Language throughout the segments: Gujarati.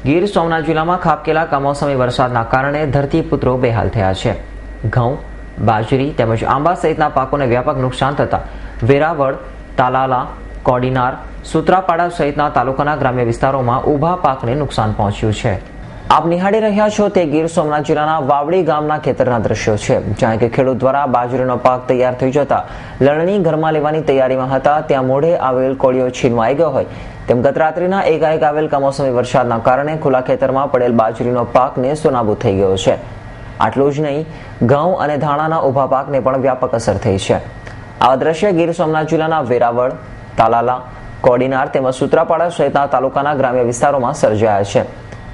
ગીર સોમનાથ જિલ્લામાં ખાબકેલા કમોસમી વરસાદના કારણે ધરતીપુત્રો બેહાલ થયા છે. ઘઉં, બાજરી તેમજ આંબા સહિતના પાકોને વ્યાપક નુકસાન થતા વેરાવળ, તાલાલા, કોડીનાર, સુત્રાપાડા સહિતના તાલુકાના ગ્રામ્ય વિસ્તારોમાં ઊભા પાકને નુકસાન પહોંચ્યું છે. આપ નિહાળી રહ્યા છો તે ગીર સોમનાથ જિલ્લાના વાવડી ગામના ખેતરના દ્રશ્યો છે, જ્યાં કે ખેડૂત દ્વારા બાજરીનો પાક તૈયાર થઈ જતા લણણી ઘરમાં લેવાની તૈયારીમાં હતા, ત્યાં મોઢે આવેલ કોળીઓ છીનવાઈ ગયો હોય તેમ ગત રાત્રિના એકાએક આવેલ કમોસમી વરસાદના કારણે ખુલ્લા ખેતરમાં પડેલ બાજરીનો પાકને સોનાબૂદ થઈ ગયો છે. આટલું જ નહીં, ઘઉં અને ધાણાના ઊભા પાકને પણ વ્યાપક અસર થઈ છે. આવા દ્રશ્ય ગીર સોમનાથ જિલ્લાના વેરાવળ, તાલાલા, કોડીનાર તેમજ સુત્રાપાડા સહિતના તાલુકાના ગ્રામ્ય વિસ્તારોમાં સર્જાયા છે.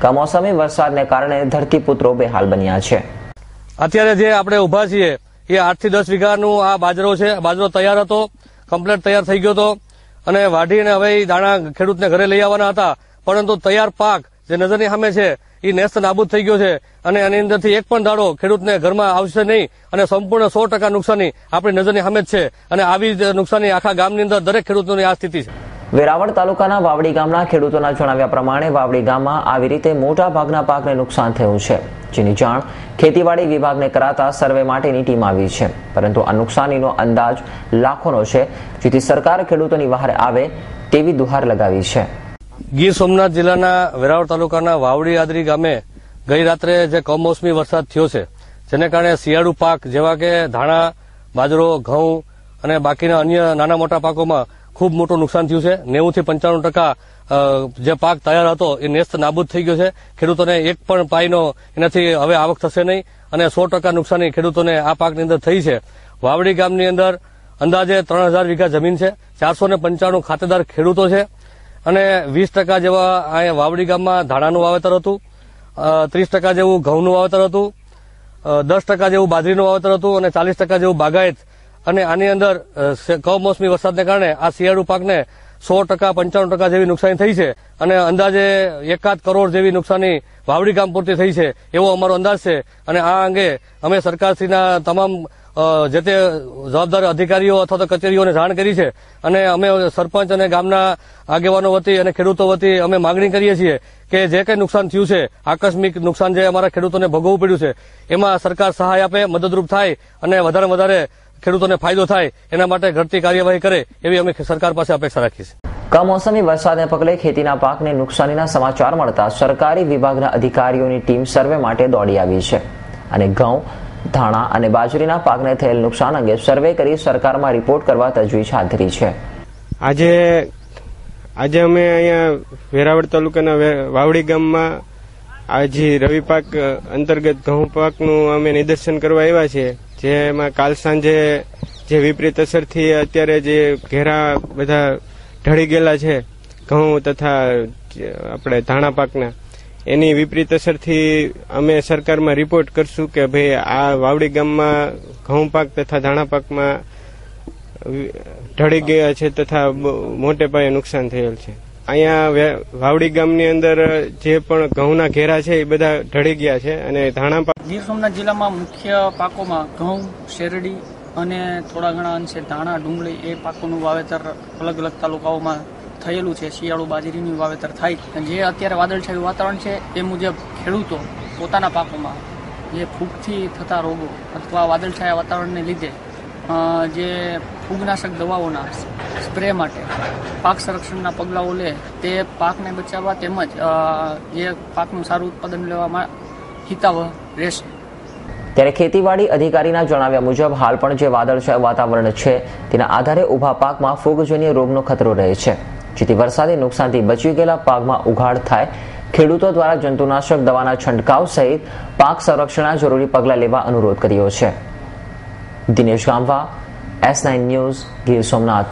કમોસમી વરસાદને કારણે ધરતીપુત્રો બેહાલ બન્યા છે. અત્યારે જે આપણે ઉભા છીએ એ 8 થી 10 વીઘાનું આ બાજરો છે. બાજરો તૈયાર હતો, કમ્પ્લીટ તૈયાર થઈ ગયો હતો અને વાઢીને હવે દાણા ખેડૂતને ઘરે લઈ આવવાના હતા, પરંતુ તૈયાર પાક જે નજરની સામે છે એ નેસ્ત નાબૂદ થઈ ગયો છે અને આની અંદરથી એક પણ દાડો ખેડૂતને ઘરમાં આવશે નહીં અને સંપૂર્ણ 100% નુકસાની આપણી નજરની સામે જ છે અને આવી નુકસાની આખા ગામની અંદર દરેક ખેડૂતોની આ સ્થિતિ છે. વેરાવળ તાલુકાના વાવડી ગામના ખેડૂતોના જણાવ્યા પ્રમાણે વાવડી ગામમાં આવી રીતે મોટા ભાગના પાકને નુકસાન થયું છે, જેની જાણ ખેતીવાડી વિભાગને કરાતા સર્વે માટેની ટીમ આવી છે, પરંતુ આ નુકસાનીનો અંદાજ લાખોનો છે, જેથી સરકાર ખેડૂતોની વહારે આવે તેવી દુહાર લગાવી છે. ગીર સોમનાથ જિલ્લાના વેરાવળ તાલુકાના વાવડી આદરી ગામે ગઈ રાત્રે જે કમોસમી વરસાદ થયો છે, જેને કારણે શિયાળુ પાક જેવા કે ધાણા, બાજરો, ઘઉં અને બાકીના અન્ય નાના મોટા પાકોમાં ખૂબ મોટું નુકસાન થયું છે. 90 થી 95% જે પાક તૈયાર હતો એ નેસ્ત નાબૂદ થઈ ગયો છે. ખેડૂતોને એક પણ પાઈનો એનાથી હવે આવક થશે નહીં અને 100% નુકસાની ખેડૂતોને આ પાકની અંદર થઈ છે. વાવડી ગામની અંદર અંદાજે 3000 વીઘા જમીન છે, 495 ખાતેદાર ખેડૂતો છે અને 20% જેવા અહીંયા વાવડી ગામમાં ધાણાનું વાવેતર હતું, 30% જેવું ઘઉંનું વાવેતર હતું, 10% જેવું બાજરીનું વાવેતર હતું અને 40% જેવું બાગાયત. અને આની અંદર કમોસમી વરસાદને કારણે આ શિયાળુ પાકને 100%, 95% જેવી નુકસાની થઈ છે અને અંદાજે 1 કરોડ જેવી નુકસાની વાવડી ગામ પૂરતી થઈ છે એવો અમારો અંદાજ છે. અને આ અંગે અમે સરકારશ્રીના તમામ જે તે જવાબદાર અધિકારીઓ અથવા તો કચેરીઓને જાણ કરી છે અને અમે સરપંચ અને ગામના આગેવાનો વતી અને ખેડૂતો વતી અમે માંગણી કરીએ છીએ કે જે કંઈ નુકસાન થયું છે, આકસ્મિક નુકસાન જે અમારા ખેડૂતોને ભોગવવું પડ્યું છે, એમાં સરકાર સહાય આપે, મદદરૂપ થાય અને વધારે વધારે ખેડૂતોને ફાયદો થાય એના માટે ઘટતી કાર્યવાહી કરે એવી અમે સરકાર પાસે અપેક્ષા રાખીએ છીએ. કમોસમી વરસાદને પગલે ખેતીના પાકને નુકસાનીના સમાચાર મળતા સરકારી વિભાગના અધિકારીઓની ટીમ સર્વે માટે દોડી આવી છે અને ઘઉં, ધાણા અને બાજરીના પાકને થયેલ નુકસાન અંગે સર્વે કરી સરકારમાં રિપોર્ટ કરવા તજવીજ હાથ ધરી છે. આજે અમે અહીંયા વેરાવળ તાલુકાના વાવડી ગામમાં આજે રવિ પાક અંતર્ગત ઘઉં પાકનું અમે નિદર્શન કરવા આવ્યા છીએ, જેમાં કાલ સાંજે જે વિપરીત અસરથી અત્યારે જે ઘેરા બધા ઢળી ગયેલા છે ઘઉં તથા આપણે ધાણા પાકના, એની વિપરીત અસરથી અમે સરકારમાં રિપોર્ટ કરશું કે ભાઈ આ વાવડી ગામમાં ઘઉં પાક તથા ધાણા પાકમાં ઢળી ગયા છે તથા મોટે પાયે નુકસાન થયેલ છે. અહીંયા વાવડી ગામની અંદર જે પણ ઘઉંના ઘેરા છે એ બધા ઢળી ગયા છે અને ધાણા પાક. ગીર સોમનાથ જિલ્લામાં મુખ્ય પાકોમાં ઘઉં, શેરડી અને થોડા ઘણા અંશે ધાણા, ડુંગળી એ પાકોનું વાવેતર અલગ અલગ તાલુકાઓમાં થયેલું છે. શિયાળુ બાજરીનું વાવેતર થાય. જે અત્યારે વાદળછાયું વાતાવરણ છે એ મુજબ ખેડૂતો પોતાના પાકોમાં જે ફૂગથી થતા રોગો અથવા વાદળછાયા વાતાવરણને લીધે જે ફૂગનાશક દવાઓના સ્પ્રે માટે પાક સંરક્ષણના પગલાઓ લે તે પાકને બચાવવા તેમજ જે પાકનું સારું ઉત્પાદન લેવામાં હિતાવહ રહેશે. ત્યારે ખેતીવાડી અધિકારીના જણાવ્યા મુજબ હાલ પણ જે વાદળછાયું વાતાવરણ છે તેના આધારે ઊભા પાકમાં ફૂગજન્ય રોગનો ખતરો રહે છે, જેથી વરસાદી નુકસાનથી બચી ગયેલા પાકમાં ઉઘાડ થાય, ખેડૂતો દ્વારા જંતુનાશક દવાના છંટકાવ સહિત પાક સંરક્ષણના જરૂરી પગલાં લેવા અનુરોધ કર્યો છે. Dinesh ગામવા, S9 news, Gir Somnath.